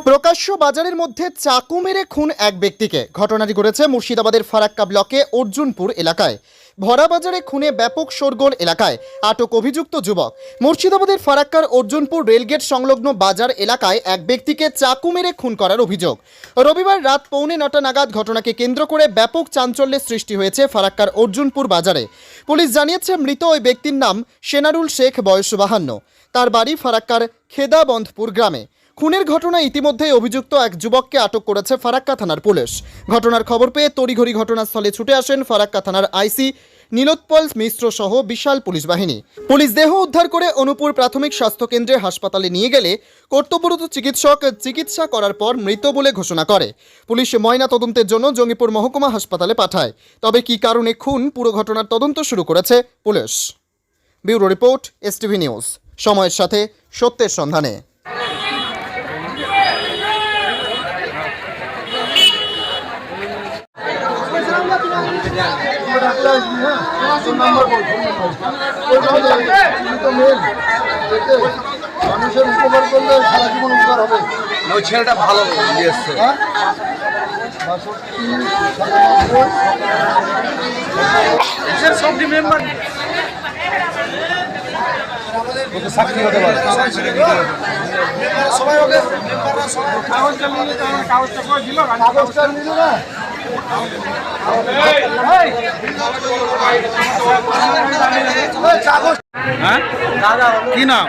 প্রকাশ্য বাজারের মধ্যে চাকু মেরে খুন এক ব্যক্তিকে। ঘটনাটি ঘটেছে মুর্শিদাবাদের ফারাক্কা ব্লকে অর্জুনপুর এলাকায়। ভরা বাজারে খুনে ব্যাপক শোরগোল এলাকায়। আটক অভিযুক্ত যুবক। মুর্শিদাবাদের ফারাক্কার অর্জুনপুর রেলগেট সংলগ্ন বাজার এলাকায় এক ব্যক্তিকে চাকু মেরে খুন করার অভিযোগ। রবিবার রাত 9:45 নাগাদ ঘটনাকে কেন্দ্র করে ব্যাপক চাঞ্চল্যের সৃষ্টি হয়েছে ফারাক্কার অর্জুনপুর বাজারে। পুলিশ জানিয়েছে মৃত ওই ব্যক্তির নাম সেনারুল শেখ, বয়স 52। তার বাড়ি ফারাক্কার খেদাবন্ধপুর গ্রামে। খুনের ঘটনায় ইতিমধ্যেই অভিযুক্ত এক যুবককে আটক করেছে ফারাক্কা থানার পুলিশ। ঘটনার খবর পেয়ে তড়িঘড়ি ঘটনাস্থলে ছুটে আসেন ফারাক্কা থানার আইসি নীলোৎপল মিশ্র সহ বিশাল পুলিশ বাহিনী। পুলিশ দেহ উদ্ধার করে অনুপুর প্রাথমিক স্বাস্থ্য কেন্দ্রে হাসপাতালে নিয়ে গেলে কর্তব্যরত চিকিৎসক চিকিৎসা করার পর মৃত বলে ঘোষণা করে। পুলিশ ময়না তদন্তের জন্য জঙ্গিপুর মহকুমা হাসপাতালে পাঠায়। তবে কী কারণে খুন, পুরো ঘটনার তদন্ত শুরু করেছে police. Bureau report, STV news, সময়ের সাথে সত্যের সন্ধানে। মানুষের উপকার করলে সারা জীবন উপকার হবে। ওই ছেলেটা ভালো দিয়েছে। সাক্ষী হতে পারে। সবাই ওকে কাগজটা নিল না। হ্যাঁ, কি নাম?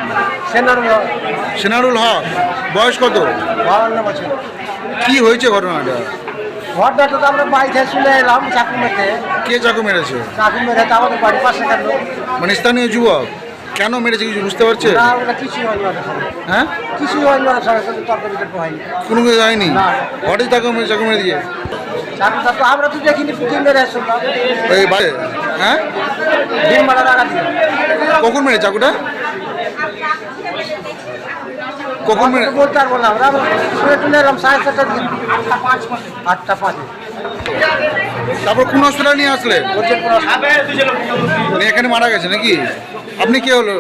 সেনারুল হক। বয়স কত? 52 বছর। কি হয়েছে ঘটনাটা? ঘটনাটা তো আমরা বাড়িতে শুনে এলাম চাকু মেরে। কে চাকু মেরেছে? চাকু মেরে তো আমাদের বাড়ির পাশে গেল। মানে স্থানীয় যুবক। কেন মেরেছে কিছু বুঝতে পারছে? না, ওটা কিছুই হয়নি ওদের সঙ্গে। হ্যাঁ, কিছুই হয়নি ওদের সঙ্গে, শুধু তর্ক বিতর্ক হয়নি। কোনো কিছু হয়নি। না। হঠাৎ চাকু মেরে দিয়ে চাকুটা তো আমরা তো দেখিনি, পুতুল মেরে শুনলাম। ওই বাড়ি। হ্যাঁ, ডিম মারা রাখা দিল। কখন মেরে চাকুটা? কখন মেরে? বলতে পারবো না, আমরা শুনে টুনে এলাম 7:30টার দিকে। 8:05। তারপর কোন হসপিটাল নিয়ে আসলেন? অর্জুনপুর মানে এখানে মারা গেছে নাকি? আপনি কে হলো?